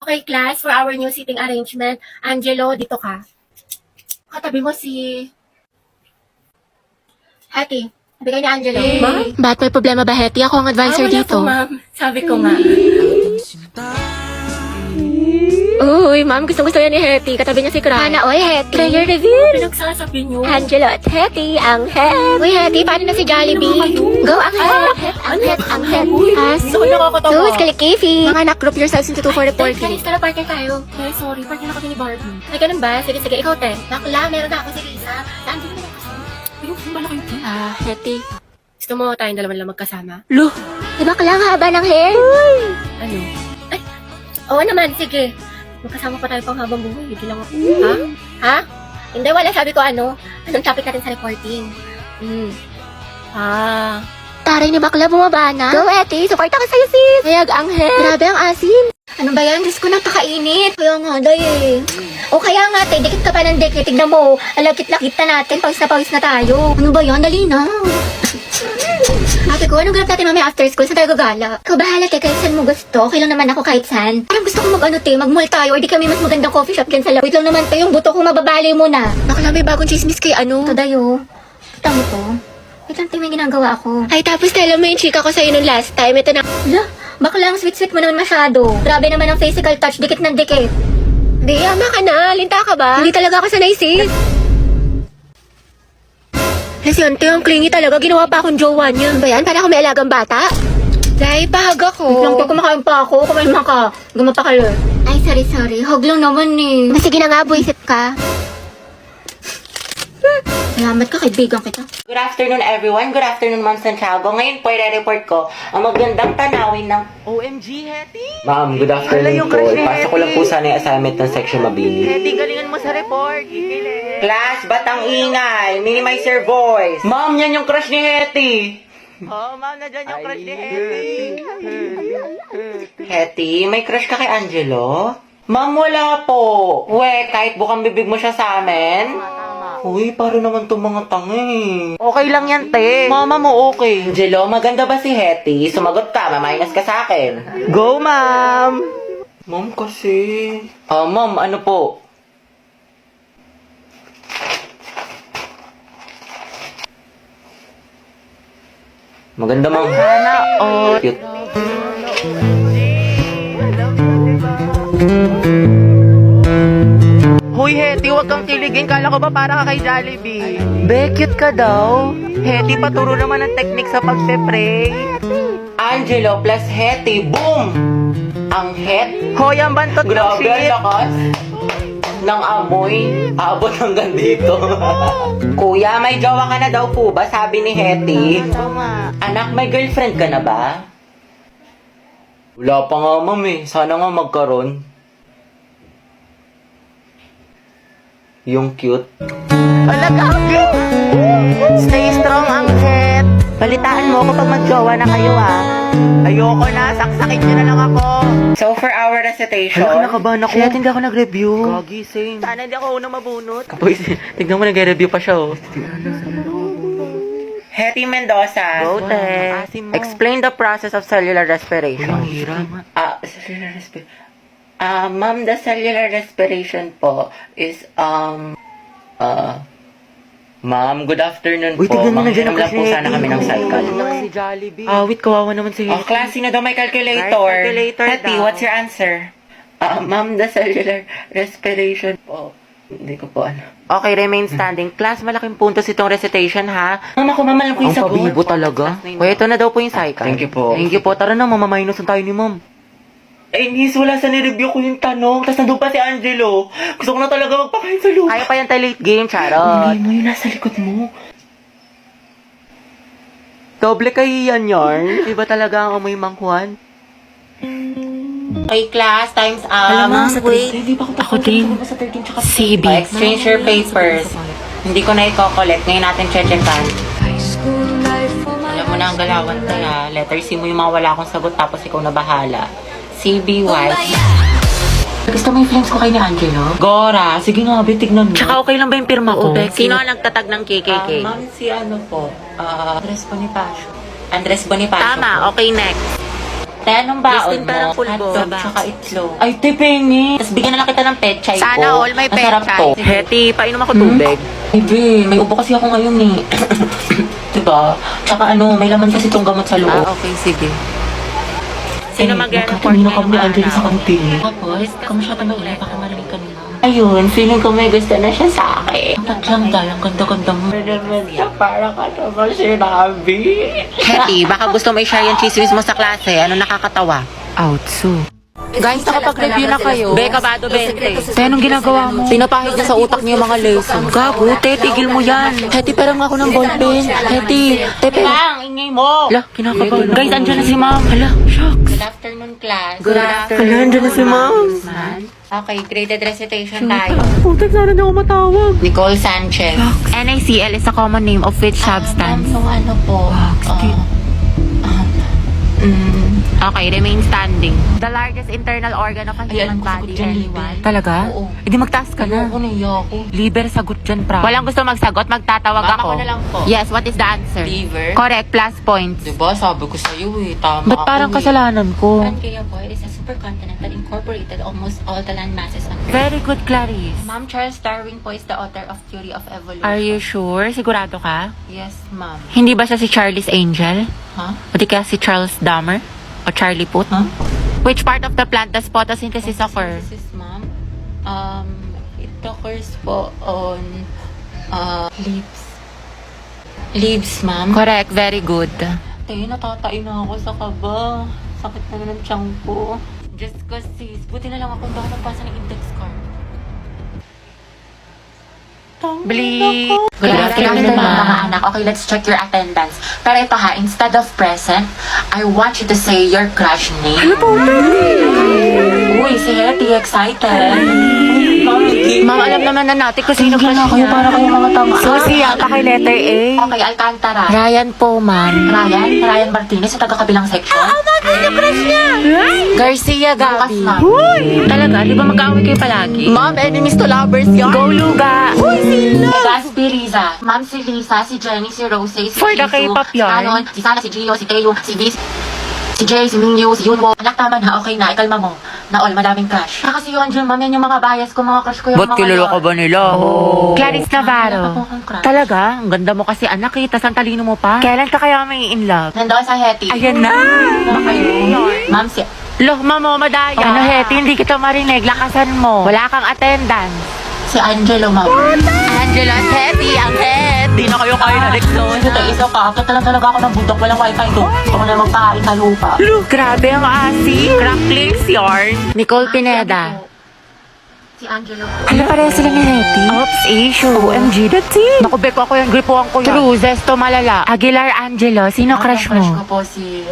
Okay, class, for our new seating arrangement, Angelo, dito ka. Katabi mo si Hattie. Sabi ni Angelo. Ma'am? Ba't may problema ba, Hetty? Ako ang advisor wala dito. po, ma'am. Sabi ko nga. Uy, ma'am, gustong-gusto yan ni Hetty. Katabi niya si Cry. Sana all, Hetty. Player reveal. Pinagsasabi niyo. Angelo at Hetty, ang head. Uy, Hetty, paano na si Jollibee? Go, ang head. Ang head, ang head. As, Gusto ko nakakatawa. Sus, kalikifi. mga anak, group yourselves into 2 for reporting. Guys, tara, partner tayo. Okay, sorry. Partner na kami ni Barbie. Ay, ganun ba? Sige, sige. Ikaw, te. Bakla, meron na ako. Sige, isa. Saan din mo kasama? Ayun, bala kayo, te. Hetty. Gusto mo tayong dalawa lang magkasama? Lo, Diba kailangan haba ng hair? Ano? Ay, oo naman. Sige. Magkasama pa tayo pang habang buhay. Hindi lang ako. Ha? Ha? Hindi, wala. Sabi ko ano? Anong topic natin sa reporting? Ah. Taray ni bakla, bumaba na. Go, Hetty. Support ako sa'yo, sis. hayag ang head. Grabe ang asim. Ano ba yan? Diyos ko, napakainit. Kaya nga, day eh. O kaya nga, te, dikit ka pa ng dikit. Tignan mo, alagkit-lakit na natin. Pawis na tayo. Ano ba yan? Dali na. Ate ko, anong ganap natin mamaya after school? Saan tayo gagala? Ikaw bahala, te, kahit saan mo gusto. Okay lang naman ako kahit saan. Parang gusto ko mag-mall tayo or di kami mas magandang coffee shop dyan sa loob. Wait lang naman, te, yung buto ko mababali muna. Bakla, may bagong chismis kay ano. Ito, dayo. Kita mo to? Wait lang, te, may ginagawa ako. Ay, tapos tell mo yung chika ko sa'yo nung last time. Ito na. Ala, bakla ang sweet-sweet mo naman masyado. Grabe naman ang physical touch, dikit ng dikit. Di, ama ka na. Linta ka ba? Hindi talaga ako sanay, sis. Lesyente, ang clingy talaga. Ginawa pa akong jowa niya. Ano ba yan? Para ako may alagang bata? Dahil pahag ako. Wait lang, te, kumakain pa ako. Kumain ka. Gumapakalir. Ay, sorry. Hog lang naman eh. Sige na nga, buisit ka. Salamat ka, kaibigan kita. Good afternoon everyone. Good afternoon Ma'am Santiago. Ngayon po i-report ko ang magandang tanawin ng OMG, Hetty! Ma'am, good Ala, afternoon yung po. crush ni Ipasa ko lang po sana yung assignment ng section Mabini. Hetty, galingan mo sa report. Ikilig. Class, ba't ang ingay? Minimize your voice. Ma'am, yan yung crush ni Hetty. Oh, ma'am, nadyan yung crush ni Hetty. Hetty, may crush ka kay Angelo? Ma'am, wala po. We, kahit bukang bibig mo siya sa amin. Uy, paro naman itong mga tanga eh. Okay lang yan, te. Mama mo okay. Angelo, maganda ba si Hetty? Sumagot ka, maminus ka sa akin. Go, ma'am! Ma'am kasi... ma'am, ano po? Maganda, ma'am. Sana all. Cute. Hoy, Hetty, huwag kang kiligin. Kala ko ba para ka kay Jollibee? Be, cute ka daw. Hetty, paturo naman ang technique sa pagpe-pray. Angelo plus Hetty, boom! Ang het. Hoy, ang bantot ng Grabe, ang shit. lakas. Ng amoy. Abot hanggang dito. Kuya, may jowa ka na daw po ba? Sabi ni Hetty. Oo nga. Anak, may girlfriend ka na ba? Wala pa nga, ma'am eh. Sana nga magkaroon. Yung cute. Alaga! Stay strong, ang het. Balitaan mo ako pag mag-jowa na kayo, ha? Ayoko na, saksakin nyo na lang ako. So, for our recitation... Hala, nakabahan ako. Kaya hindi ako nag-review. Gagi, same. Sana hindi ako unang mabunot. Boys, tignan mo, nag-review pa siya, oh. Hetty Mendoza. Go, te. Explain the process of cellular respiration. Cellular respiration. Ma'am, the cellular respiration po is, Ma'am, good afternoon Uy, po. tignan mo na dyan ang Manghiram lang po kasi. sana kami ng cycle. Si Jollibee. Wait, kawawa naman si Oh, class, sino daw may calculator? Calculator Hetty, daw. what's your answer? Ma'am, the cellular respiration po. Hindi ko po alam. Okay, remain standing. Class, malaking puntos itong recitation, ha? Ma'am, ako mamalang ko yung Ang sagot. pabibo talaga. Uy, ito na daw po yung cycle. Thank you po. Thank you po. Tara na, mamamainusan tayo ni ma'am. Eh, miss, wala sa nireview ko yung tanong. Tapos nandun pa si Angelo. Gusto ko na talaga magpakain sa loob. Kaya pa yan tayo late game, charot. Hindi mo yung nasa likod mo. Doble kayo yan, yarn. Iba talaga ang amoy manghuan. Okay, class, time's up. wait. Ako din. CB. Exchange your papers. Hindi ko na i-collect. Ngayon natin checkan. Alam mo na ang galawan kaya. Letter C mo yung mga wala akong sagot tapos ikaw na bahala. CBY. Gusto mo yung flames ko kay ni Angelo? Gora, sige nga, tignan mo. Tsaka okay lang ba yung pirma ko? Becky. Sino ang nagtatag ng KKK? Ma'am, si ano po? Andres Bonifacio. Andres Bonifacio Tama, po. okay, next. Te, anong baon Listing parang mo? pulbo. Hotdog, tsaka itlog. Ay, te, pengi. Tapos bigyan na lang kita ng pechay ko. Sana all may Masarap pechay. to. Heti, painom ako tubig. Ay, be, may ubo kasi ako ngayon eh. Diba? Tsaka ano, may laman kasi itong gamot sa loob. Okay, sige. Sino mag-report Kanina kami ni ngayong Angela sa araw? kantin. Tapos, kami siya tumingin, baka marinig ka nila. Ayun, feeling ko may gusto na siya sa akin. Tadyang dahil, ang ganda-ganda mo. Para ka naman sinabi. Heti, baka gusto mo i-share yung chismis mo sa klase. Ano nakakatawa? Outso. Guys, nakapag-review na kayo. Be, kabado 20. Te, anong ginagawa mo? Pinapahid niya sa utak niyo yung mga lesson. Gago, te, tigil mo yan. Heti, perang ako ng ballpen. Heti, te, perang. Lang, ingay mo! Hala, kinakabahan. Guys, andyan na si ma'am. Hala, shucks. Good afternoon, class. Good afternoon. Hala, andyan na si ma'am. Okay, graded recitation tayo. Putek, sana niyo ako matawag. Nicole Sanchez. NaCl is a common name of which substance? Yung ano po, Okay, remain standing. The largest internal organ of a Ayan, human ko sagot body. dyan, Anyone? liver. Talaga? Oo. Hindi magtaas ka na. Ako naiya ako. Liver, sagot dyan, pra. Walang gusto magsagot, magtatawag Mama ako. ko na lang po. Yes, what is the answer? Liver. Correct, plus points. Diba, sabi ko sa'yo eh, tama Ba't parang ako kasalanan ko? Pankea po is a supercontinent that incorporated almost all the land masses on Earth. Very good, Clarice. Ma'am, Charles Darwin po is the author of Theory of Evolution. Are you sure? Sigurado ka? Yes, ma'am. Hindi ba siya si Charlie's Angel? Ha? O di kaya si Charles Dahmer? O Charlie Puth? Huh? Which part of the plant does photosynthesis occur? This is ma'am. It occurs po on leaves. Leaves, ma'am. Correct, very good. Te, natatain na ako sa kaba. Sakit na ng tiyan ko. Just cause sis, buti na lang ako baka nagpasa ng index card. Bleep. Good afternoon, mga anak. Okay, let's check your attendance. Pero ito ha, instead of present, I want you to say your crush name. Uy, si Hetty, excited. Ma'am, alam naman na natin kung sino crush Kayo niya. para kayo mga tama. So, siya pa kay letter A. Okay, Alcantara. Ryan po, ma'am. Ryan Martinez sa taga-kabilang section. Garcia Lucas, Gabi. ma'am. Talaga? Di ba mag-aaway kayo palagi? Ma'am, enemies to lovers yan. Go, Luga. Gaspi Riza. Ma'am, si Lisa, si Jenny, si Rose, si For the Jisoo, K-pop si yarn. Canon, si Sana, si Gio, si Teo, si Viz, si Jay, si Mingyu, si Yunwo. Anak, tama na. Okay na. Ikalma mo. Na all, madaming crush. Kasi yun, Jun, ma'am, yan yung mga bias ko, mga crush ko yung Ba't mga kilala yun. ka ba nila? Oh. Clarice Wala Navarro. pa po akong crush. Talaga? Ang ganda mo kasi anak eh. Tas ang talino mo pa. Kailan ka kaya may in love? Nandoon sa Hetty. Ayan na. Baka yun. Ma'am, si... Loh, mamo, madaya. Okay. Ano, Heti, hindi kita marinig. Lakasan mo. Wala kang attendance. Si Angelo, ma'am. Angela at Heti, ang head. Di na kayo kayo na Lexon. Ito, isa pa. Akit talaga ako ng bundok. Walang wifi ito. Ako na magpahain sa lupa. Grabe ang asi. Cracklinks yarn. Nicole Pineda. Si Angelo. Ano pareha sila ni Heti? Oops, issue. OMG, that's it. Naku, Beko ako yan. Gripuan ko yan. True, Zesto Malala. Aguilar Angelo, sino crush Crush ko mo? po si...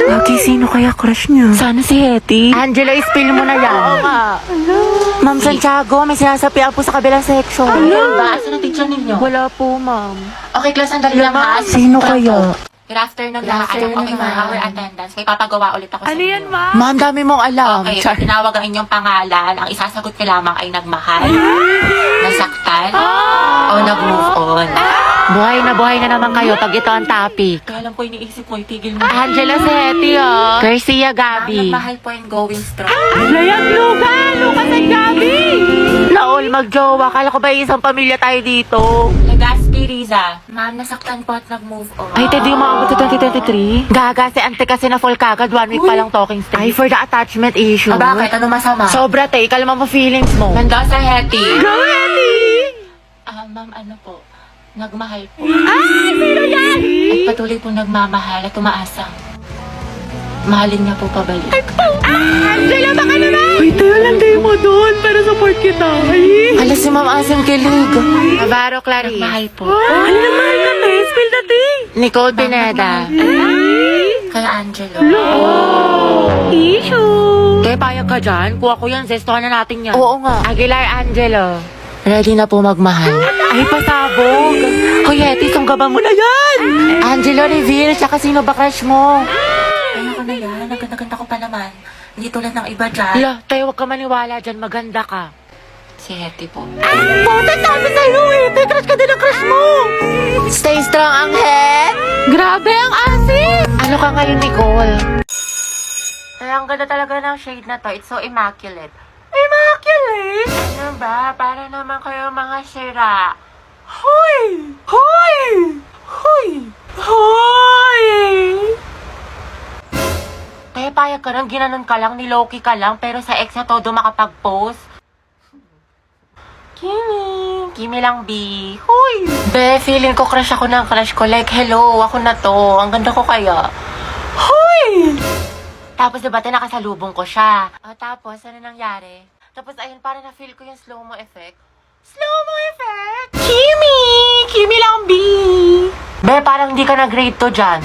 Lagi, sino kaya crush niya? Sana si Heti. Angelo, spill mo na yan. Oo nga. Ma'am Santiago, may sinasapian po sa kabilang section. Ayun ba? Saan ang teacher ninyo? Wala po, ma'am. Okay, class, sandali lang ha. Sino kaya? Good afternoon, lahat. Okay, for our attendance, may papagawa ulit ako sa inyo. Ma'am, dami mong alam. Okay, Char- tinawag ang inyong pangalan. Ang isasagot ko lamang ay nagmahal, nasaktan, o nag-move on. Buhay na naman kayo pag ito ang topic. Kaya lang po iniisip mo, itigil mo. Angela Seti, oh. Garcia Gabi. Nagmahal po and going strong. Layag Luga! Lucas at Gabi! Naol, magjowa. Kala ko ba isang pamilya tayo dito? Legaspi Riza, ma'am, nasaktan po at nag-move on. Ay, Teddy, umabot sa 2023? Gaga, si ante kasi na full kagad. 1 week pa lang talking stage. Ay, for the attachment issue. Ah, bakit? Ano masama? Sobra, te. Kalma mo feelings mo. Nandoon sa Hetty. Go, Hetty! Ma'am, ano po? Nagmahal po. Ay, sino yan? At patuloy po nagmamahal at umaasang. Mahalin niya po pabalik. Angela, baka naman! Uy, tayo lang tayo mo doon para support kita. Ay! Alas si Ma'am Asim kilig. Navarro Clarice. Nagmahal po. Ano na mahal ka, te? Spill the tea. Nicole Pineda. Kaya Angelo. Issue. Te, payag ka dyan? Kuha ko yan. Zestohan na natin yan. Oo nga. Aguilar Angelo. Ready na po magmahal. Ay, pasabog. Hoy, Hetty, sunggaban mo na yan. Angelo, reveal. Tsaka sino ba crush mo? Ayoko na yan. Naganda-ganda ko pa naman. Hindi tulad ng iba dyan. Hala, tayo huwag ka maniwala dyan. Maganda ka. Si Hetty po. Puta, sabi sa'yo eh. Te, crush ka din ang crush mo. Stay strong ang head. Grabe ang asin. Ano ka ngayon, Nicole? Kaya ang ganda talaga ng shade na to. It's so immaculate. Immaculate? Ano ba? Para naman kayo mga sira. Hoy! Hoy! Hoy! Hoy! Kaya payag ka lang, ginanon ka lang, niloki ka lang, pero sa ex na todo makapag-post. Kimi lang, B. Hoy! Be, feeling ko crush ako ng crush ko. Like, hello, ako na to. Ang ganda ko kaya. Hoy! Tapos diba, nakasalubong ko siya. Tapos, ano nangyari? Tapos, ayun, parang na-feel ko yung slow-mo effect. Slow-mo effect? Kimi! Kimi lang, B. Be, parang hindi ka na grade 2 dyan.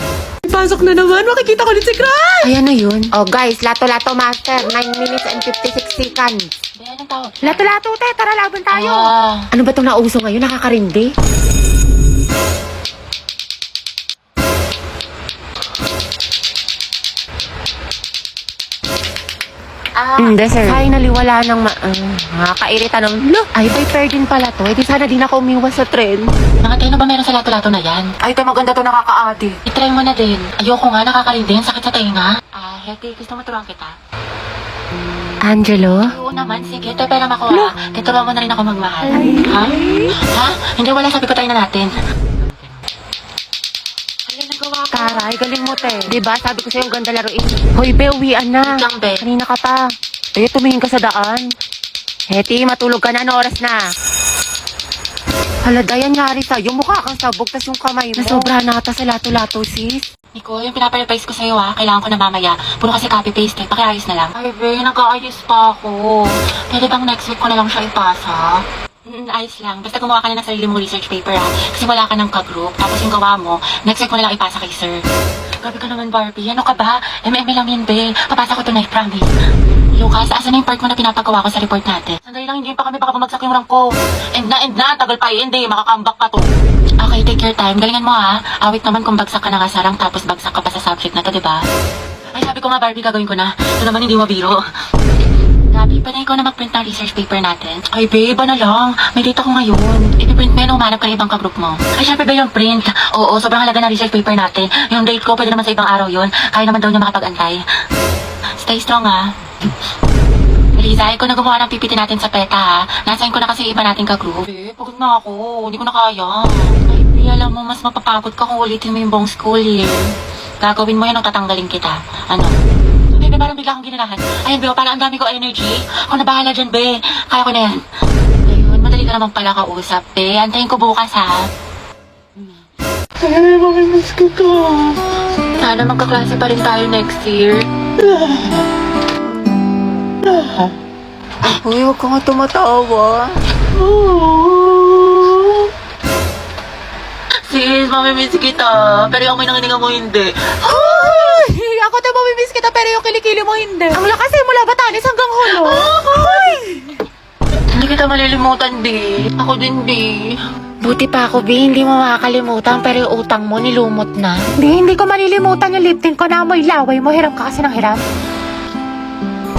Pasok na naman, makikita ko ulit si Crush! Ay, ano yun? Oh, guys, lato-lato master. 9 minutes and 56 seconds. Be, anong tawag? Lato-lato, te. Tara, laban tayo. Ah. Ano ba itong nauso ngayon? Nakakarindi? Hindi, sir. Finally, wala nang nakakairita ng, look, ay, by fair din pala to. Eh, di sana din ako umiwas sa trend. Nakatay na ba meron sa lato-lato na yan? Ay, tayo maganda to, nakakaati. I-try mo na din. Ayoko nga, nakakarindi. Sakit sa tenga. Hetty, gusto mo turuan kita? Angelo? Oo naman, sige. Ito pera makuha. Tuturuan mo na rin ako magmahal. Ha? Ha? Hindi, wala. Sabi ko tayo na natin. Ay, nagawa ko. Taray, galing mo, te. Diba, sabi ko sa'yo, ang ganda laruin. Hoy, be, uwian na. Wait lang, be. Kanina ka pa. Eh, tumingin ka sa daan. Heti, matulog ka na. Ano oras na? Hala, Dayan, nyari sa'yo. Mukha kang sabog, tas yung kamay mo. Nasobra na ata sa lato-lato, sis. Nico, yung pinaparevise ko sa'yo kailangan ko na mamaya. Puro kasi copy-paste pakiayos na lang. Ay, be, nag-aayos pa ako. Pwede bang next week ko na lang siya ipasa? Ayos lang. Basta gumawa ka na ng sarili mong research paper Kasi wala ka ng ka-group. Tapos yung gawa mo, next week mo na lang ipasa kay sir. Grabe ka naman, Barbie. Ano ka ba? MM lang yan, be. Papasa ko tonight, promise. Lucas, asan na yung part mo na pinapagawa ko sa report natin? Sandali lang, hindi pa kami baka bumagsak yung rank ko. End na. Tagal pa hindi. Makakambak ka to. Okay, take your time. Galingan mo Awit naman kung bagsak ka na nga sa rank tapos bagsak ka pa sa subject na to, diba? Ay, sabi ko nga, Barbie, gagawin ko na. Ito naman hindi mabiro. Gabi, pwede ikaw na mag-print ng research paper natin? Ay, babe, ano lang? May date ako ngayon. I-print mo yun, umanap ka ng ibang ka-group mo. Ay, syempre ba yung print? Oo, sobrang halaga ng research paper natin. Yung date ko, pwede naman sa ibang araw yun. Kaya naman daw niya makapag-antay. Stay strong, Riza, ikaw na gumawa ng PPT natin sa PETA, Nasain ko na kasi iba nating ka-group. Pagod na ako. Hindi ko na kaya. Ay, alam mo, mas mapapagod ka kung ulitin mo yung buong school year. Gagawin mo yan o tatanggalin kita. Ano? Bebe, parang bigla akong ginanahan. Ayun, Beo, parang ang dami ko energy. Ako na bahala dyan, Be. Kaya ko na yan. Ayun, madali ka naman pala kausap, Be. Antayin ko bukas, Ay, mamimiss ko to. Sana magkaklase pa rin tayo next year. Uy, huwag ka nga tumatawa. Sis, mamimiss kita. Pero yung may nangininga mo hindi. Ay, ako tayo mamimiss kita pero yung kilikili mo hindi. Ang lakas mula Batanes hanggang Hulo. Hindi kita malilimutan, Bi. Ako din, Bi. Buti pa ako, Bi. Hindi mo makakalimutan, pero yung utang mo, nilumot na. Hindi ko malilimutan yung lip tint ko na amoy laway mo. Hiram ka kasi ng hiram.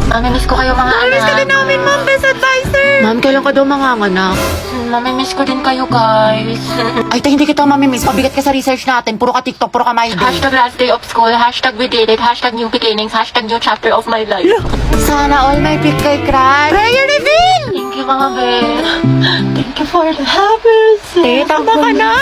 Mamimiss ko kayo, mga anak. Mamimiss ka din namin, ma'am. Best advisor. Ma'am, kailan ka daw manganganak? Mamimiss ko din kayo, guys. Ay, tayo hindi kita mamimiss. Pabigat ka sa research natin. Puro ka TikTok, puro ka my day. Hashtag last day of school. Hashtag we did it. Hashtag new beginnings. Hashtag new chapter of my life. Sana all my pick kay Crush. Prayer reveal! Thank you, mga be. Thank you for the happiness. Tama ka na!